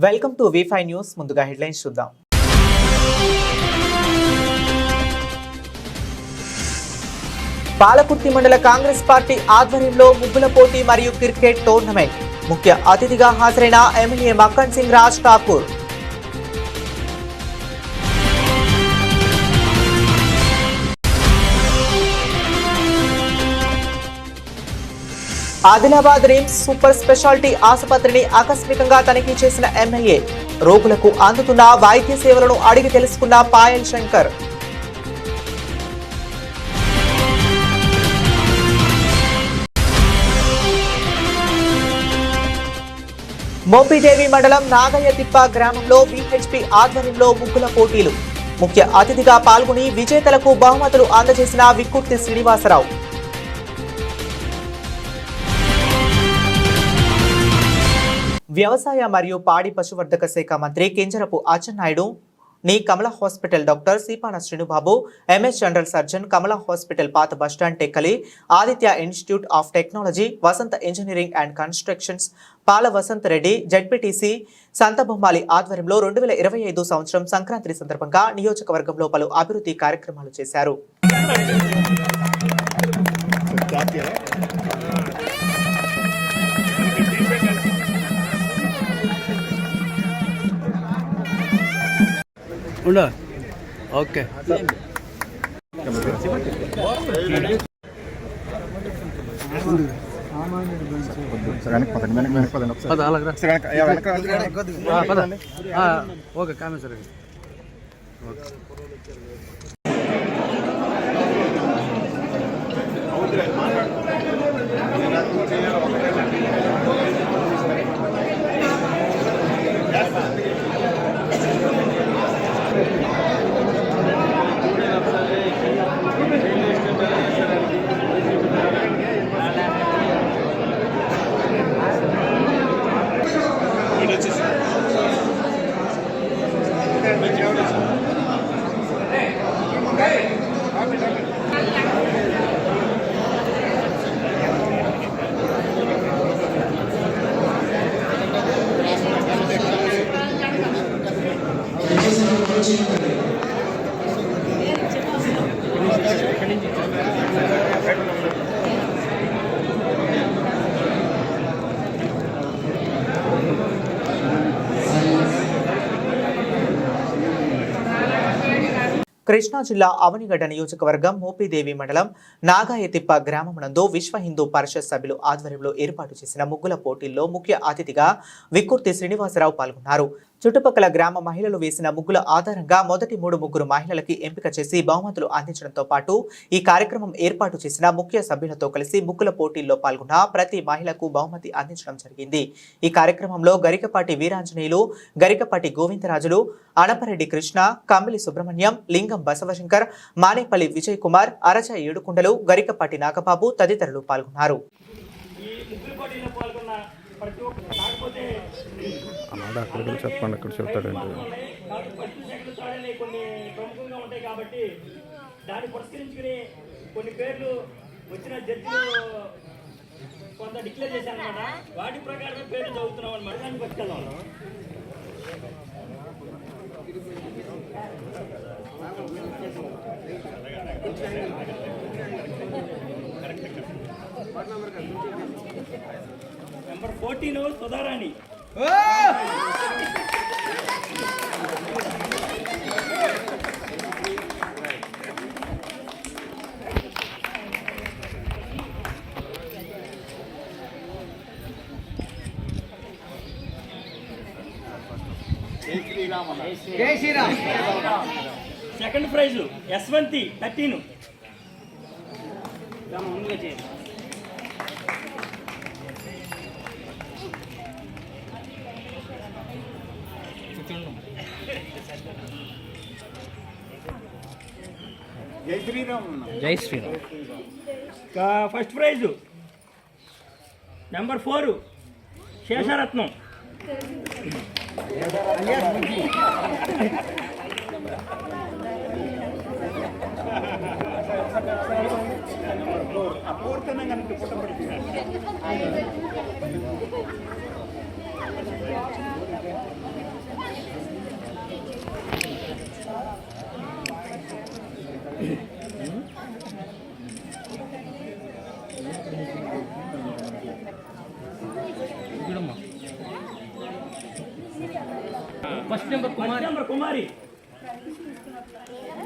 Welcome to V5 news. ముందుగా headlines చూద్దాం. పాలకుర్తి మండల కాంగ్రెస్ పార్టీ ఆధ్వర్యంలో ముగ్గుల పోటీ మరియు క్రికెట్ టోర్నమెంట్. ముఖ్య అతిథిగా హాజరైన MLA Makkan Singh Raj Thakur. Adilabad RIMS super speciality ఆసుపత్రిని ఆకస్మికంగా తనిఖీ చేసిన ఎమ్మెల్యే. రోగులకు అందుతున్న వైద్య సేవలను అడిగి తెలుసుకున్న పాయల్ శంకర్. మోపిదేవి మండలం నాగయ్యతిప్ప గ్రామంలో విహెచ్పి ఆధ్వర్యంలో ముగ్గుల పోటీలు. ముఖ్య అతిథిగా పాల్గొని విజేతలకు బహుమతులు అందజేసిన విక్కుర్తి శ్రీనివాసరావు. వ్యవసాయ మరియు పాడి పశువర్ధక శాఖ మంత్రి కింజరపు అచ్చెన్నాయుడు ని Kamala hospital doctor Seepana Srinubabu, MS general surgeon Kamala hospital పాత bus stand Tekkali, Aditya institute of technology, Vasantha engineering and constructions, Pala Vasanth Reddy, ZPTC Santhabommali ఆధ్వర్యంలో 2025 సంవత్సరం సంక్రాంతి సందర్భంగా నియోజకవర్గంలో పలు అభివృద్ధి కార్యక్రమాలు చేశారు. Okay okay comment sir. Krishna జిల్లా అవనిగడ్డ నియోజకవర్గం మోపిదేవి మండలం నాగాయతిప్ప గ్రామమునందు విశ్వ హిందూ పరిషత్ సభ్యులు ఆధ్వర్యంలో ఏర్పాటు చేసిన ముగ్గుల పోటీల్లో ముఖ్య అతిథిగా విక్కుర్తి శ్రీనివాసరావు పాల్గొన్నారు. చుట్టుపక్కల గ్రామ మహిళలు వేసిన ముగ్గుల ఆధారంగా మొదటి 3 ముగ్గురు మహిళలకి ఎంపిక చేసి బహుమతులు అందించడంతో పాటు ఈ కార్యక్రమం ఏర్పాటు చేసిన ముఖ్య సభ్యులతో కలిసి ముగ్గుల పోటీల్లో పాల్గొన్న ప్రతి మహిళకు బహుమతి అందించడం జరిగింది. ఈ కార్యక్రమంలో గరికపాటి వీరాంజనేయులు, గరికపాటి గోవిందరాజులు, అనపరెడ్డి కృష్ణ, కమ్మిలి సుబ్రహ్మణ్యం, లింగం బసవశంకర్, మానేపల్లి విజయ్ కుమార్, అరచ ఏడుకుండలు, గరికపాటి నాగబాబు తదితరులు పాల్గొన్నారు. అక్కడ చెప్పండి, అక్కడ చెప్తాడండి. కొన్ని ప్రముఖంగా ఉంటాయి కాబట్టి దాన్ని పురస్కరించుకుని కొన్ని పేర్లు వచ్చిన జడ్జిలు కొంత డిక్లేర్ చేశాను అనమాట. వాటి ప్రకారమే పేర్లు చదువుతున్నాం అనమాట. దాన్ని పట్టుకెళ్దాం. Number 14 Sudharani. Second prize Yashwanthi 13. ముందుగా చేయండి. Jai Shriram. First prize number 4 Sesharatnam. First number Kumar. Kumari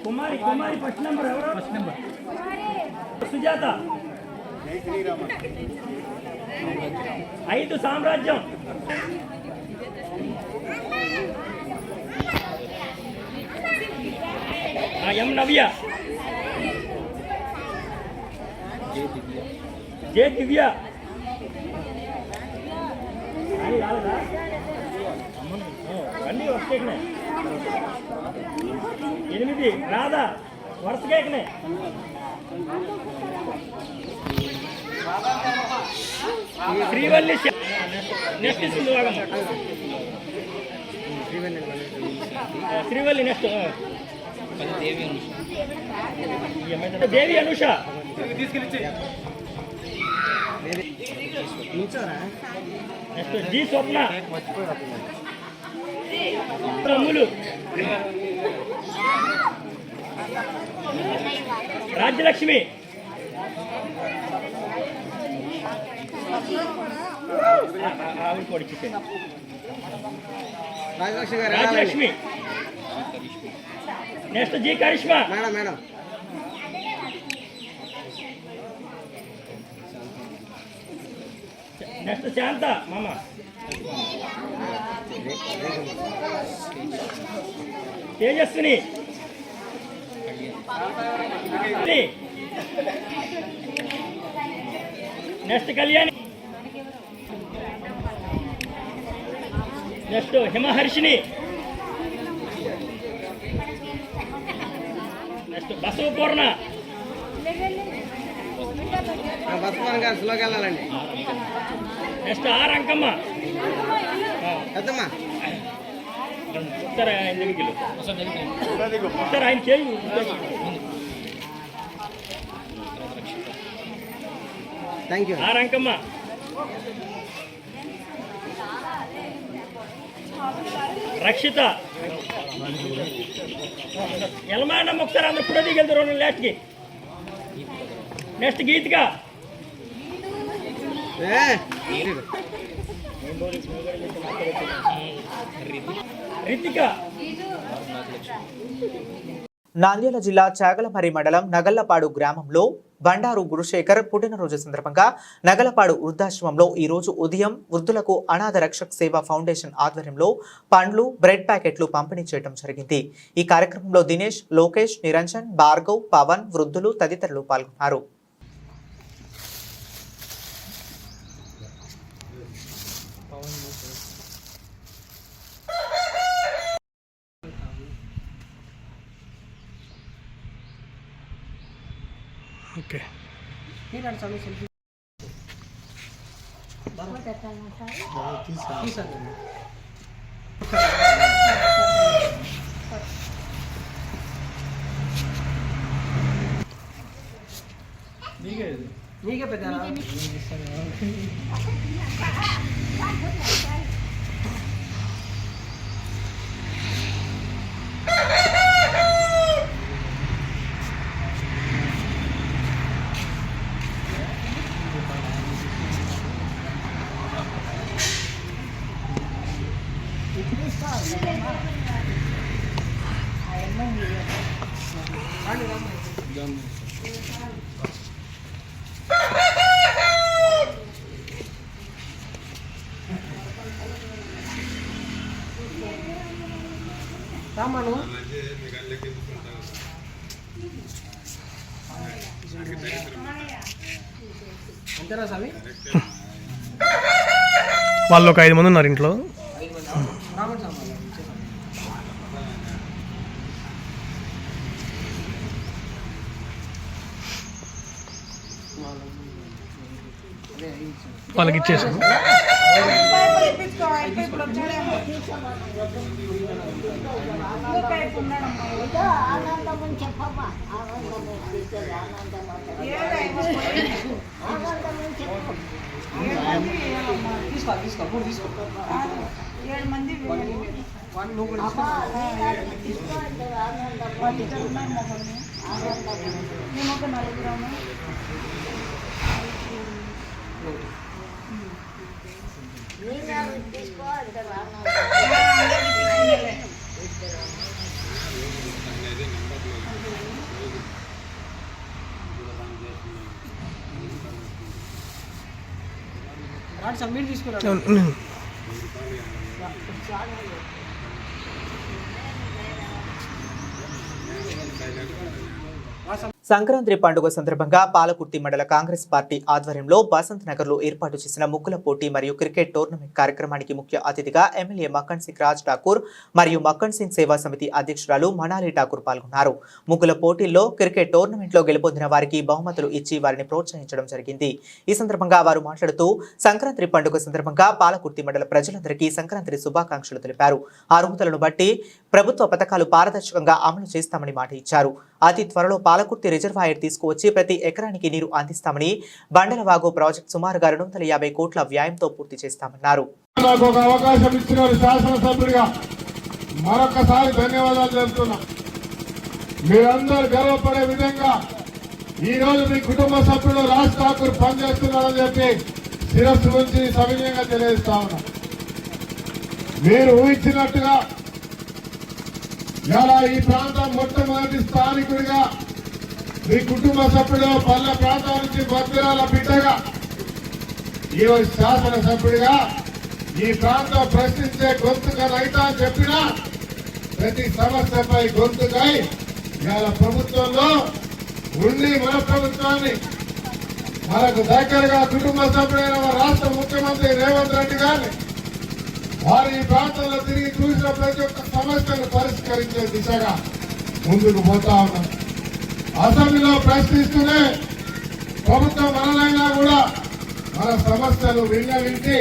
Kumari Kumari first number ఎవరు? First number Sujatha. 5 సామ్రాజ్యం. ఎం నవ్య. జే దివ్య. అన్నీ వస్తాయి. 8 రాధా వరుసగా ఎక్కనే. శ్రీవల్లి. నెక్స్ట్ ఇస్తుంది Srivalli. Next Devi Anusha. Next G Swapna. Ammulu. Rajyalakshmi. ఆవిడ కూడా ఇచ్చేసాను. Rajyalakshmi. Next G Karishma. Madam next Shanta మామ. Tejaswini. Next Kalyani. Next Himaharshini. Next Basavapurna. స్లోకి వెళ్ళాలండి. Next R Ankamma. పెద్దమ్మా సార్ ఆయన దగ్గరికి సార్ ఆయన చేయి. Thank you. R Ankamma. Rakshita. Elamandamma. ఒకసారి అందరు కూడా దిగెళ్తారు లాస్ట్కి. నెక్స్ట్ గీతిక. రితిక. నాంద్యాల జిల్లా చాగలమరి మండలం నగల్లపాడు గ్రామంలో బండారు గురుశేఖర్ పుట్టినరోజు సందర్భంగా నగలపాడు వృద్ధాశ్రమంలో ఈ రోజు ఉదయం వృద్ధులకు అనాథ రక్షక్ సేవా ఫౌండేషన్ ఆధ్వర్యంలో పండ్లు, బ్రెడ్ ప్యాకెట్లు పంపిణీ చేయడం జరిగింది. ఈ కార్యక్రమంలో దినేష్, లోకేష్, నిరంజన్, భార్గవ్, పవన్, వృద్ధులు తదితరులు పాల్గొన్నారు. ఓకే. నీకే పెద్ద రామాను అంతేనా స్వామి? వాళ్ళు ఒక 5 మంది ఉన్నారు ఇంట్లో. వాళ్ళకి ఇచ్చేసాను. తీసుకో వాడు సబ్మిట్ తీసుకున్నాడు. సంక్రాంతి పండుగ సందర్భంగా పాలకుర్తి మండల కాంగ్రెస్ పార్టీ ఆధ్వర్యంలో బసంత్ నగర్ లో ఏర్పాటు చేసిన ముగ్గుల పోటీ మరియు క్రికెట్ టోర్నమెంట్ కార్యక్రమానికి ముఖ్య అతిథిగా ఎమ్మెల్యే మక్కన్ సింగ్ రాజ్ ఠాకూర్ మరియు మక్కన్ సింగ్ సేవా సమితి అధ్యక్షురాలు మనాలి ఠాకూర్ పాల్గొన్నారు. ముగ్గుల పోటీల్లో క్రికెట్ టోర్నమెంట్ లో గెలుపొందిన వారికి బహుమతులు ఇచ్చి వారిని ప్రోత్సహించడం జరిగింది. ఈ సందర్భంగా వారు మాట్లాడుతూ సంక్రాంతి పండుగ సందర్భంగా పాలకుర్తి మండల ప్రజలందరికీ సంక్రాంతి శుభాకాంక్షలు తెలిపారు. అర్హతలను బట్టి ప్రభుత్వ పథకాలు పారదర్శకంగా అమలు చేస్తామని మాట ఇచ్చారు. అతి త్వరలో పాలకుర్తి రిజర్వాయర్ తీసుకువచ్చి ప్రతి ఎకరానికి నీరు అందిస్తామని, బండలవాగు ప్రాజెక్టు సుమారుగా 250 కోట్ల వ్యయంతో పూర్తి చేస్తామన్నారు. నాకు ఒక అవకాశం ఇచ్చిన శాసనసభ్యుడిగా మరొకసారి ధన్యవాదాలు తెలుపుతున్నా. మీరందరూ గర్వపడే విధంగా ఈ రోజు మీ కుటుంబ సభ్యులు రాజ్ ఠాకూర్ పనిచేస్తున్నారని చెప్పి శిరస్సు నుంచి సవినయంగా తెలియజేస్తా ఉన్నా. మీరు ఊహించినట్టుగా ఇలా ఈ ప్రాంతం మొట్టమొదటి స్థానికుడిగా మీ కుటుంబ సభ్యుడు పల్లె ప్రాంతం నుంచి భద్రాల బిడ్డగా ఈరోజు శాసనసభ్యుడిగా ఈ ప్రాంతం ప్రశ్నించే గొంతుగా రైతా అని చెప్పినా ప్రతి సమస్యపై గొంతుకై ఇవాళ ప్రభుత్వంలో ఉండి మన ప్రభుత్వాన్ని మనకు దగ్గరగా కుటుంబ సభ్యుడైన మన రాష్ట్ర ముఖ్యమంత్రి రేవంత్ రెడ్డి గారిని వారు ఈ ప్రాంతంలో తిరిగి చూసిన ప్రతి ఒక్క సమస్యను పరిష్కరించే దిశగా ముందుకు పోతా ఉన్నారు. అసెంబ్లీలో ప్రశ్నిస్తూనే ప్రభుత్వం మనలైనా కూడా మన సమస్యలు విన్నవించి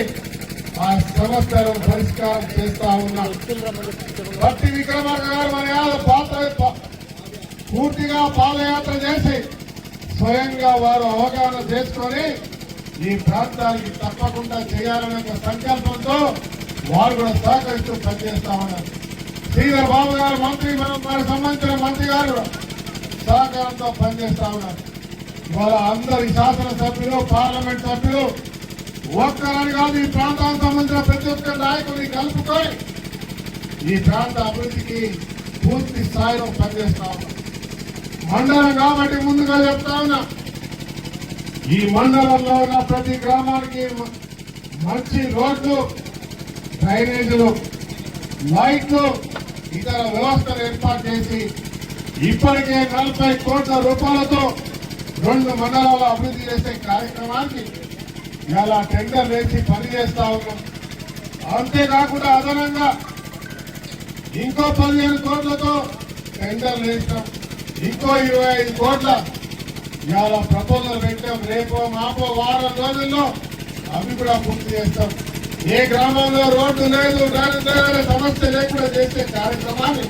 ఆ సమస్యలను పరిష్కారం చేస్తా ఉన్నారు. భట్టి విక్రమార్క గారు మన పూర్తిగా పాదయాత్ర చేసి స్వయంగా వారు అవగాహన చేసుకొని ఈ ప్రాంతానికి తప్పకుండా చేయాలనే ఒక సంకల్పంతో వారు కూడా సహకరిస్తూ పనిచేస్తా ఉన్నారు. శ్రీధర్ బాబు గారు మంత్రి, మనకు సంబంధించిన మంత్రి గారు సహకారంతో పనిచేస్తా ఉన్నారు. ఇవాళ అందరి శాసనసభ్యులు, పార్లమెంట్ సభ్యులు ఒక్కరని కాదు, ఈ ప్రాంతానికి సంబంధించిన ప్రతి ఒక్క నాయకుడిని కలుపుకొని ఈ ప్రాంత అభివృద్ధికి పూర్తి స్థాయిలో పనిచేస్తా ఉన్నారు. మండలం కాబట్టి ముందుగా చెప్తా ఉన్నా, ఈ మండలంలో ఉన్న ప్రతి గ్రామానికి మంచి రోడ్లు, డ్రైనేజీలు, లైట్లు, ఇతర వ్యవస్థలు ఏర్పాటు చేసి ఇప్పటికే 40 కోట్ల రూపాయలతో 2 మండలాలు అభివృద్ధి చేసే కార్యక్రమానికి ఇలా టెండర్ వేసి పనిచేస్తా ఉన్నాం. అంతేకాకుండా అదనంగా ఇంకో 15 కోట్లతో టెండర్లు వేస్తాం. ఇంకో 25 కోట్ల ఇవాళ ప్రపోజల్ పెట్టాం. రేపో మాపో వారం రోజుల్లో అవి కూడా పూర్తి చేస్తాం. ఏ గ్రామంలో రోడ్డు లేదు, డ్రైనేజ్ సమస్య లేకుండా చేసే కార్యక్రమాన్ని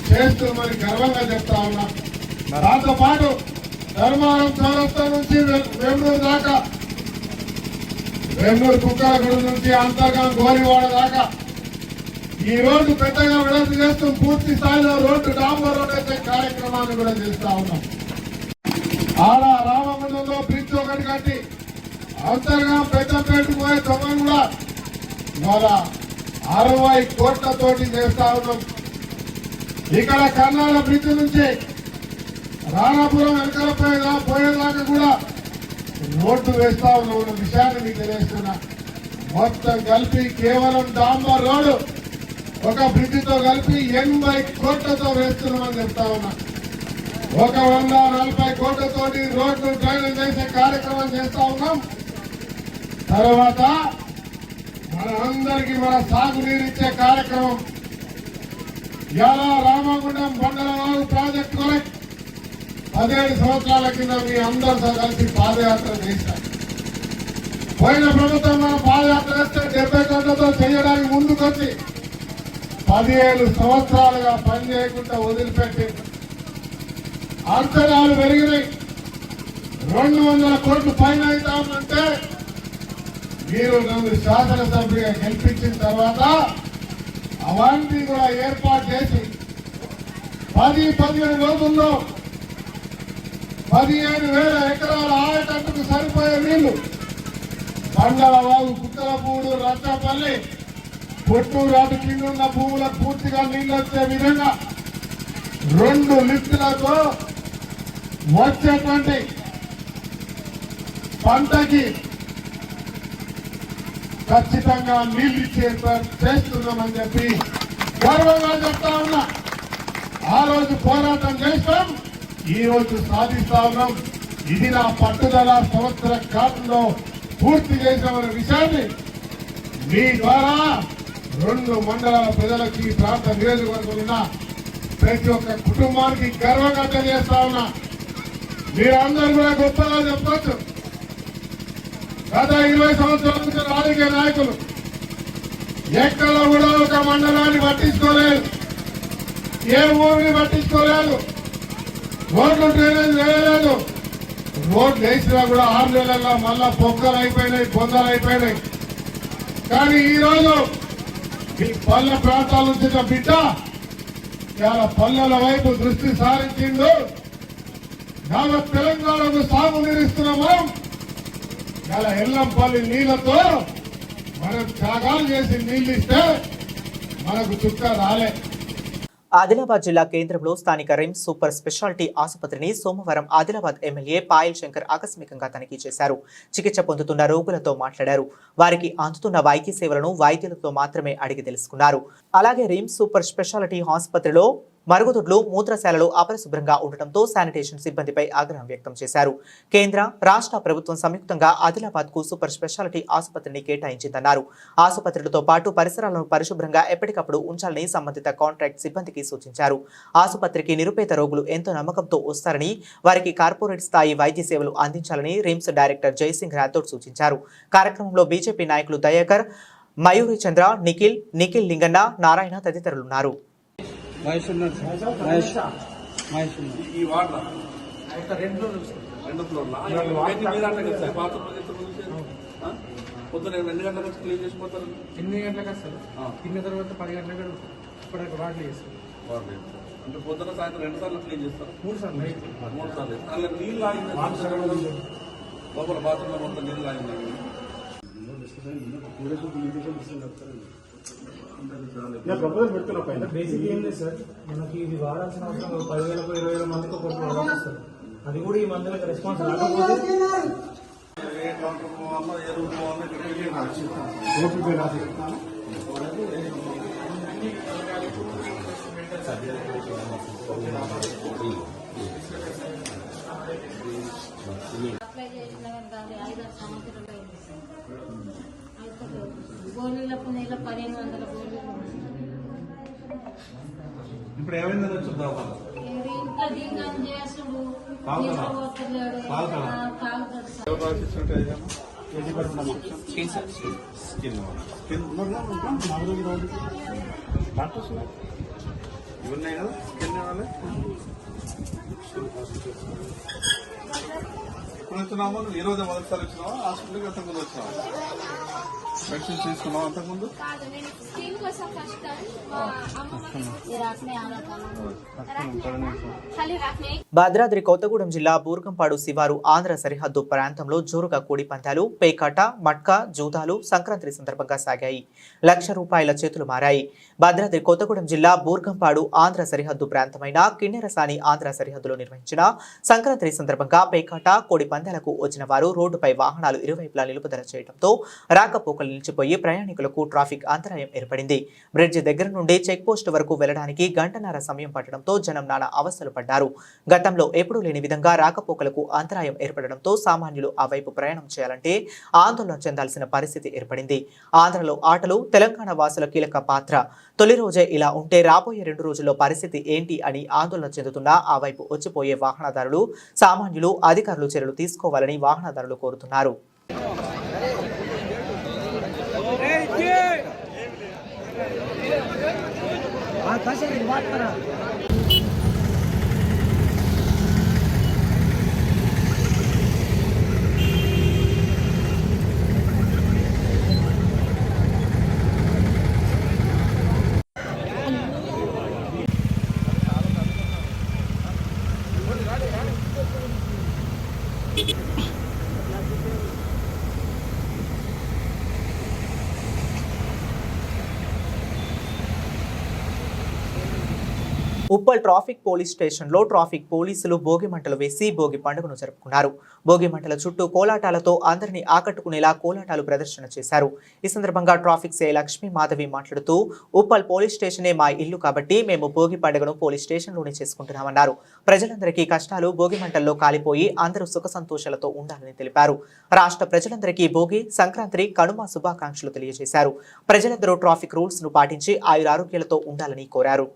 చేస్తూ మరి గర్వంగా చెప్తా ఉన్నాం. దాంతో పాటు ధర్మారం చౌరస్తా నుంచి వేమూరు దాకా, వేమూరు కుక్కలగూడ నుంచి అంతర్గాం గోరివాడ దాకా ఈ రోడ్డు పెద్దగా విడుదల చేస్తూ పూర్తి స్థాయిలో రోడ్డు డాంబర్ రోడ్ అయితే కార్యక్రమాన్ని కూడా చేస్తా ఉన్నాం. ఆడ రామగుండంలో బ్రిడ్జ్ ఒకటి కట్టి అంతర్గాం పెద్దపేటకు పోయే తొమ్మిది కూడా ఇవాళ 60 కోట్లతోటి చేస్తా ఉన్నాం. ఇక్కడ కర్నాల బ్రిడ్జ్ నుంచి రాణాపురం వెనకాల పోయేదాకా కూడా రోడ్డు వేస్తా ఉన్న విషయాన్ని మీకు తెలియజేస్తున్నా. మొత్తం కలిపి కేవలం డాంబర్ రోడ్డు ఒక బ్రిడ్జితో కలిపి 80 కోట్లతో వేస్తున్నామని చెప్తా ఉన్నా. 140 కోట్లతోటి రోడ్డు డ్రైనేజ్ చేసే కార్యక్రమం చేస్తా ఉన్నాం. తర్వాత మన అందరికీ మన సాగునీరు ఇచ్చే కార్యక్రమం ఇలా రామగుండం బండలవాగు ప్రాజెక్టు కొరకు 17 సంవత్సరాల కింద మీ అందరితో కలిసి పాదయాత్ర చేశారు. పోయిన ప్రభుత్వం మన పాదయాత్ర చేస్తే 70 కోట్లతో చేయడానికి ముందుకొచ్చి 17 సంవత్సరాలుగా పనిచేయకుండా వదిలిపెట్టి అంచనాలు పెరిగినాయి. 200 కోట్లు పైన అవుతామంటే మీరు నన్ను శాసనసభ్యుడిగా గెలిపించిన తర్వాత అవన్నీ కూడా ఏర్పాటు చేసి 10-15 రోజుల్లో 15,000 ఎకరాల ఆయకట్టుకు సరిపోయే నీళ్లు బండలవాగు, కుక్కలపూడు, రచ్చపల్లి, పొట్టూరు అటు కింద ఉన్న భూములకు పూర్తిగా నీళ్లు వచ్చే విధంగా 2 లిఫ్టులతో వచ్చేటువంటి పంటకి ఖచ్చితంగా నీళ్లు ఇచ్చే చేస్తున్నామని చెప్పి గర్వంగా చెప్తా ఉన్నా. ఆ రోజు పోరాటం చేస్తాం, ఈ రోజు సాధిస్తా ఉన్నాం. ఇది నా పట్టుదల. సంవత్సర కాలంలో పూర్తి చేసామనే విషయాన్ని మీ ద్వారా 2 మండలాల ప్రజలకి, ప్రాంత నియోజకవర్గంలో ఉన్న ప్రతి ఒక్క కుటుంబానికి గర్వంగా తెలియజేస్తా ఉన్నా. మీరందరూ కూడా గొప్పగా చెప్పొచ్చు. గత 20 సంవత్సరాల నుంచి రాజకీయ నాయకులు ఎక్కడ కూడా ఒక మండలాన్ని పట్టించుకోలేదు, ఏ ఊరిని పట్టించుకోలేదు, రోడ్లు డ్రైనేజ్ వేయలేదు. రోడ్లు వేసినా కూడా 6 నెలల్లో మళ్ళా పొక్కలు అయిపోయినాయి, బొందలు అయిపోయినాయి. కానీ ఈ రోజు ఈ పల్లె ప్రాంతాల నుంచి బిడ్డ చాలా పల్లెల వైపు దృష్టి సారించిండు. యావత్ తెలంగాణకు సాగు నీరిస్తున్నాము. ఇలా ఎల్లంపల్లి నీళ్లతో మనం త్యాగాలు చేసి నీళ్లు ఇస్తే మనకు చుక్క రాలే. ఆదిలాబాద్ జిల్లా కేంద్రంలో స్థానిక రిమ్స్ సూపర్ స్పెషాలిటీ ఆసుపత్రిని సోమవారం ఆదిలాబాద్ ఎమ్మెల్యే పాయల్ శంకర్ ఆకస్మికంగా తనిఖీ చేశారు. చికిత్స పొందుతున్న రోగులతో మాట్లాడారు. వారికి అందుతున్న వైద్య సేవలను వైద్యులతో మాత్రమే అడిగి తెలుసుకున్నారు. అలాగే రిమ్స్ సూపర్ స్పెషాలిటీ ఆసుపత్రిలో మరుగుదొడ్లు, మూత్రశాలలు అపరిశుభ్రంగా ఉండటంతో శానిటేషన్ సిబ్బందిపై ఆగ్రహం వ్యక్తం చేశారు. కేంద్ర, రాష్ట్ర ప్రభుత్వం సంయుక్తంగా ఆదిలాబాద్ కు సూపర్ స్పెషాలిటీ ఆసుపత్రిని కేటాయించిందన్నారు. ఆసుపత్రులతో పాటు పరిసరాలను పరిశుభ్రంగా ఎప్పటికప్పుడు ఉంచాలని సంబంధిత కాంట్రాక్ట్ సిబ్బందికి సూచించారు. ఆసుపత్రికి నిరుపేద రోగులు ఎంతో నమ్మకంతో వస్తారని, వారికి కార్పొరేట్ స్థాయి వైద్య సేవలు అందించాలని రిమ్స్ డైరెక్టర్ జయసింగ్ రాథోడ్ సూచించారు. కార్యక్రమంలో బీజేపీ నాయకులు దయాకర్, మయూరి చంద్ర, నిఖిల్ లింగన్న, నారాయణ తదితరులున్నారు. ఈ వార్డులో రెండు ఫ్లోర్ల పొద్దున 2 గంటల నుంచి క్లీన్ చేసిపోతారు. 8 గంటలకు వస్తారు. తిన్న తర్వాత 10 గంటలకు ఇప్పటికి వాటర్ చేస్తారు. అంటే పొద్దున సాయంత్రం 2 సార్లు క్లీన్ చేస్తారు. 3 సార్లు. 3 సార్లు. అందులో నీళ్ళు ఆగింది, లోపల బాత్రూంలో మొత్తం నీళ్ళు ఆగింది. బేసిక్ ఏం లేదు సార్, మనకి ఇది వాడాల్సిన అవసరం 10,000 20,000 మందికి ఒక వస్తారు. అది కూడా ఈ మందులకు రెస్పాన్స్ రాకపోతే గోళీలకు నెల 1,500 గోళీలు. ఇప్పుడు ఏమైందని వచ్చుద్దామా? ఇంట్లో దీంగం చేసుడు పోతలేడు. ఇవన్నాయి కదా స్కిన్ వాళ్ళే. ఇప్పుడు వచ్చినామా? ఈ రోజే మొదటిసారి వచ్చినావా? హాస్పిటల్కి అంతకుముందు వచ్చినావా? మెడిసిన్స్ తీసుకున్నావా అంతకుముందు? భద్రాద్రి కొత్తగూడెం జిల్లా బూర్గంపాడు శివారు ఆంధ్ర సరిహద్దు ప్రాంతంలో జోరుగా కోడి పందాలు, పేకాట, మట్కా, జూదాలు సంక్రాంతి సందర్భంగా సాగాయి. ₹1,00,000 చేతులు మారాయి. భద్రాద్రి కొత్తగూడెం జిల్లా బూర్గంపాడు ఆంధ్ర సరిహద్దు ప్రాంతమైన కిన్నెరసాని ఆంధ్ర సరిహద్దులో నిర్వహించిన సంక్రాంతి సందర్భంగా పేకాట, కోడి పందాలకు వచ్చిన వారు రోడ్డుపై వాహనాలు ఇరువైపులా నిలుపుదల చేయడంతో రాకపోకలు నిలిచిపోయి ప్రయాణికులకు ట్రాఫిక్ అంతరాయం ఏర్పడింది. బ్రిడ్జి దగ్గర నుండి చెక్ పోస్ట్ వరకు వెళ్లడానికి గంటన్నర సమయం పట్టడంతో జనం నానా అవస్థలు పడ్డారు. గతంలో ఎప్పుడూ లేని విధంగా రాకపోకలకు అంతరాయం ఏర్పడడంతో సామాన్యులు ఆ వైపు ప్రయాణం చేయాలంటే ఆందోళన చెందాల్సిన పరిస్థితి ఏర్పడింది. ఆంధ్రలో ఆటలు తెలంగాణ వాసుల కీలక పాత్ర. తొలి రోజే ఇలా ఉంటే రాబోయే 2 రోజుల్లో పరిస్థితి ఏంటి అని ఆందోళన చెందుతున్న ఆ వైపు వచ్చిపోయే వాహనదారులు, సామాన్యులు, అధికారులు చర్యలు తీసుకోవాలని వాహనదారులు కోరుతున్నారు. ఉప్పల్ ట్రాఫిక్ పోలీస్ స్టేషన్లో ట్రాఫిక్ పోలీసులు భోగి మంటలు వేసి భోగి పండుగను జరుపుకున్నారు. భోగి మంటల చుట్టూ కోలాటాలతో అందరినీ ఆకట్టుకునేలా కోలాటాలు ప్రదర్శన చేశారు. ఈ సందర్భంగా ట్రాఫిక్ సిఐ లక్ష్మీ మాధవి మాట్లాడుతూ ఉప్పల్ పోలీస్ స్టేషనే మా ఇల్లు కాబట్టి మేము భోగి పండుగను పోలీస్ స్టేషన్లోనే చేసుకుంటున్నామన్నారు. ప్రజలందరికీ కష్టాలు భోగి మంటల్లో కాలిపోయి అందరూ సుఖ సంతోషాలతో ఉండాలని తెలిపారు. రాష్ట్ర ప్రజలందరికీ భోగి, సంక్రాంతి, కనుమ శుభాకాంక్షలు తెలియజేశారు. ప్రజలందరూ ట్రాఫిక్ రూల్స్ ను పాటించి ఆయురారోగ్యాలతో ఉండాలని కోరారు.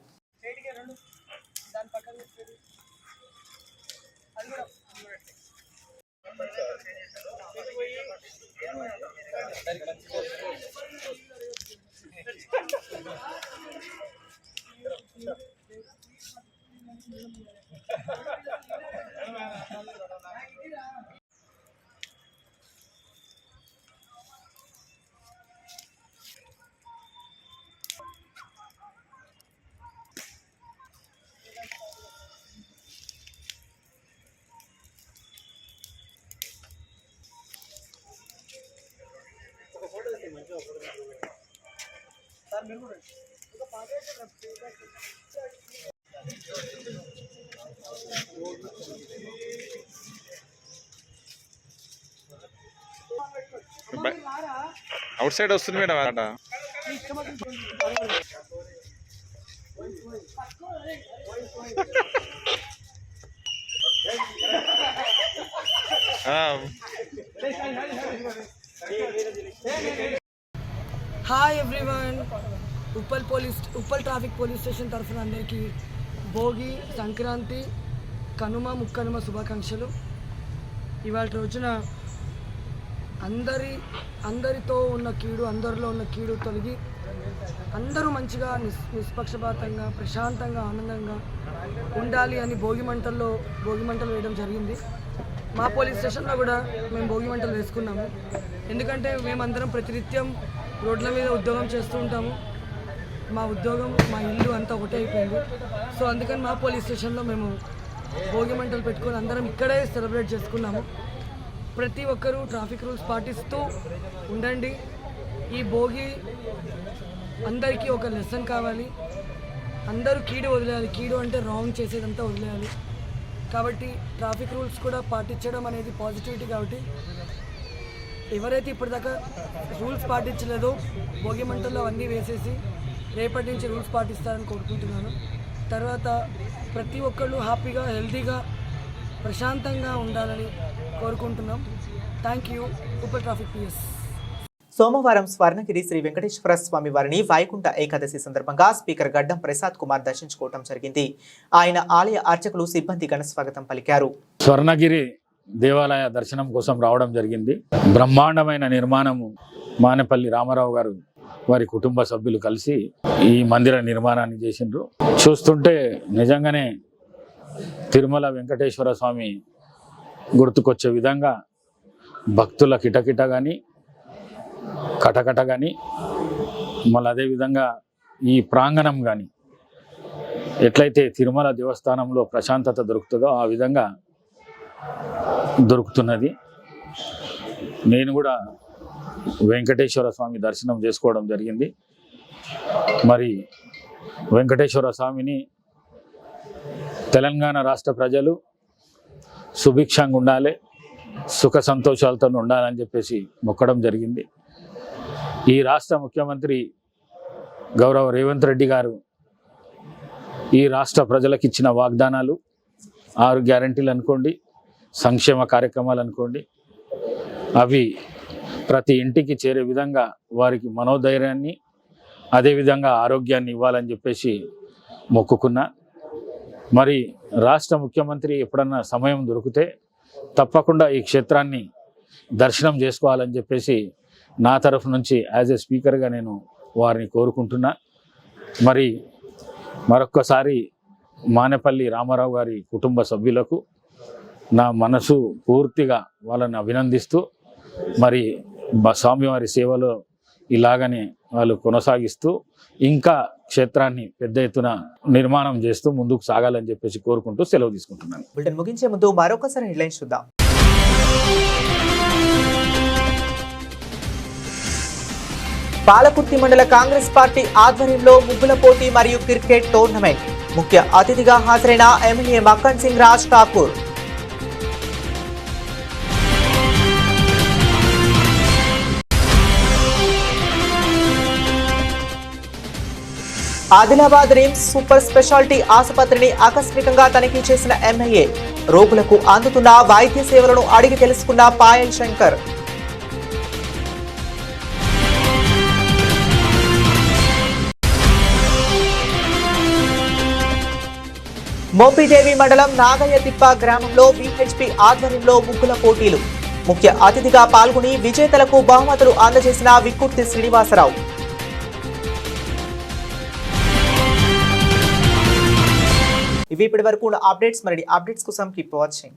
అవుట్ సైడ్ వస్తుంది మేడం ఆట. Hi everyone, Uppal traffic police station తరఫున అందరికీ భోగి, సంక్రాంతి, కనుమ, ముక్కనుమ శుభాకాంక్షలు. ఇవాళ రోజున అందరితో ఉన్న కీడు, అందరిలో ఉన్న కీడు తొలగి అందరూ మంచిగా నిష్పక్షపాతంగా, ప్రశాంతంగా, ఆనందంగా ఉండాలి అని భోగి మంటలు వేయడం జరిగింది. మా పోలీస్ స్టేషన్లో కూడా మేము భోగి మంటలు వేసుకున్నాము. ఎందుకంటే మేమందరం ప్రతినిత్యం రోడ్ల మీద ఉద్యోగం చేస్తూ ఉంటాము. మా ఉద్యోగం, మా ఇల్లు అంతా ఒకటే అయిపోయింది. సో అందుకని మా పోలీస్ స్టేషన్లో మేము భోగి మంటలు పెట్టుకొని అందరం ఇక్కడే సెలబ్రేట్ చేసుకున్నాము. ప్రతి ఒక్కరూ ట్రాఫిక్ రూల్స్ పాటిస్తూ ఉండండి. ఈ భోగి అందరికీ ఒక లెసన్ కావాలి. అందరూ కీడు వదిలేయాలి. కీడు అంటే రాంగ్ చేసేదంతా వదిలేయాలి. కాబట్టి ట్రాఫిక్ రూల్స్ కూడా పాటించడం అనేది పాజిటివిటీ. కాబట్టి ఎవరైతే ఇప్పటిదాకా రూల్స్ పాటించలేదో భోగి మంటల్లో అవన్నీ వేసేసి రేపటి నుంచి రూల్స్ పాటిస్తారని కోరుకుంటున్నాను. తర్వాత ప్రతి ఒక్కళ్ళు హ్యాపీగా, హెల్తీగా, ప్రశాంతంగా ఉండాలని కోరుకుంటున్నాం. Thank you. Uppal traffic PS. సోమవారం స్వర్ణగిరి శ్రీ వెంకటేశ్వర స్వామి వారిని వైకుంఠ ఏకాదశి సందర్భంగా స్పీకర్ గడ్డం ప్రసాద్ కుమార్ దర్శించుకోవడం జరిగింది. ఆయన ఆలయ అర్చకులు, సిబ్బంది ఘన స్వాగతం పలికారు. స్వర్ణగిరి దేవాలయ దర్శనం కోసం రావడం జరిగింది. బ్రహ్మాండమైన నిర్మాణము మానేపల్లి రామారావు గారు వారి కుటుంబ సభ్యులు కలిసి ఈ మందిర నిర్మాణాన్ని చేసిండ్రు. చూస్తుంటే నిజంగానే తిరుమల వెంకటేశ్వర స్వామి గుర్తుకొచ్చే విధంగా భక్తుల కిటకిట కానీ, కటకట కానీ, మళ్ళీ అదేవిధంగా ఈ ప్రాంగణం కానీ ఎట్లయితే తిరుమల దేవస్థానంలో ప్రశాంతత దొరుకుతుందో ఆ విధంగా దొరుకుతున్నది. నేను కూడా వెంకటేశ్వర స్వామి దర్శనం చేసుకోవడం జరిగింది. మరి వెంకటేశ్వర స్వామిని తెలంగాణ రాష్ట్ర ప్రజలు సుభిక్షంగా ఉండాలి, సుఖ సంతోషాలతో ఉండాలని చెప్పేసి మొక్కడం జరిగింది. ఈ రాష్ట్ర ముఖ్యమంత్రి గౌరవ రేవంత్ రెడ్డి గారు ఈ రాష్ట్ర ప్రజలకు ఇచ్చిన వాగ్దానాలు, 6 గ్యారంటీలు అనుకోండి, సంక్షేమ కార్యక్రమాలు అనుకోండి, అవి ప్రతి ఇంటికి చేరే విధంగా వారికి మనోధైర్యాన్ని, అదేవిధంగా ఆరోగ్యాన్ని ఇవ్వాలని చెప్పేసి మొక్కుకున్నా. మరి రాష్ట్ర ముఖ్యమంత్రి ఎప్పుడన్నా సమయం దొరికితే తప్పకుండా ఈ క్షేత్రాన్ని దర్శనం చేసుకోవాలని చెప్పేసి నా తరఫు నుంచి యాజ్ ఏ స్పీకర్గా నేను వారిని కోరుకుంటున్నా. మరి మరొక్కసారి మానేపల్లి రామారావు గారి కుటుంబ సభ్యులకు నా మనసు పూర్తిగా వాళ్ళని అభినందిస్తూ, మరి స్వామివారి సేవలో ఇలాగనే వాళ్ళు కొనసాగిస్తూ ఇంకా క్షేత్రాన్ని పెద్ద ఎత్తున నిర్మాణం చేస్తూ ముందుకు సాగాలని చెప్పేసి కోరుకుంటూ సెలవు తీసుకుంటున్నాను. బులెటిన్ ముగించే ముందు మరొకసారి హెడ్లైన్స్ చూద్దాం. పాలకుర్తి మండల కాంగ్రెస్ పార్టీ ఆధ్వర్యంలో ముగ్గుల పోటీ మరియు క్రికెట్ టోర్నమెంట్. ముఖ్య అతిథిగా హాజరైన MLA Makkan Singh Raj Thakur. Adilabad RIMS super speciality ఆసుపత్రిని ఆకస్మికంగా తనిఖీ చేసిన ఎమ్మెల్యే. రోగులకు అందుతున్న వైద్య సేవలను అడిగి తెలుసుకున్న పాయల్ శంకర్. మోపిదేవి మండలం నాగయ్యతిప్ప గ్రామంలో విహెచ్పి ఆధ్వర్యంలో ముగ్గుల పోటీలు. ముఖ్య అతిథిగా పాల్గొని విజేతలకు బహుమతులు అందజేసిన విక్కుర్తి శ్రీనివాసరావు. ఇవి ఇప్పటి వరకు అప్డేట్స్. మరి అప్డేట్స్ కోసం కీప్ వాచింగ్.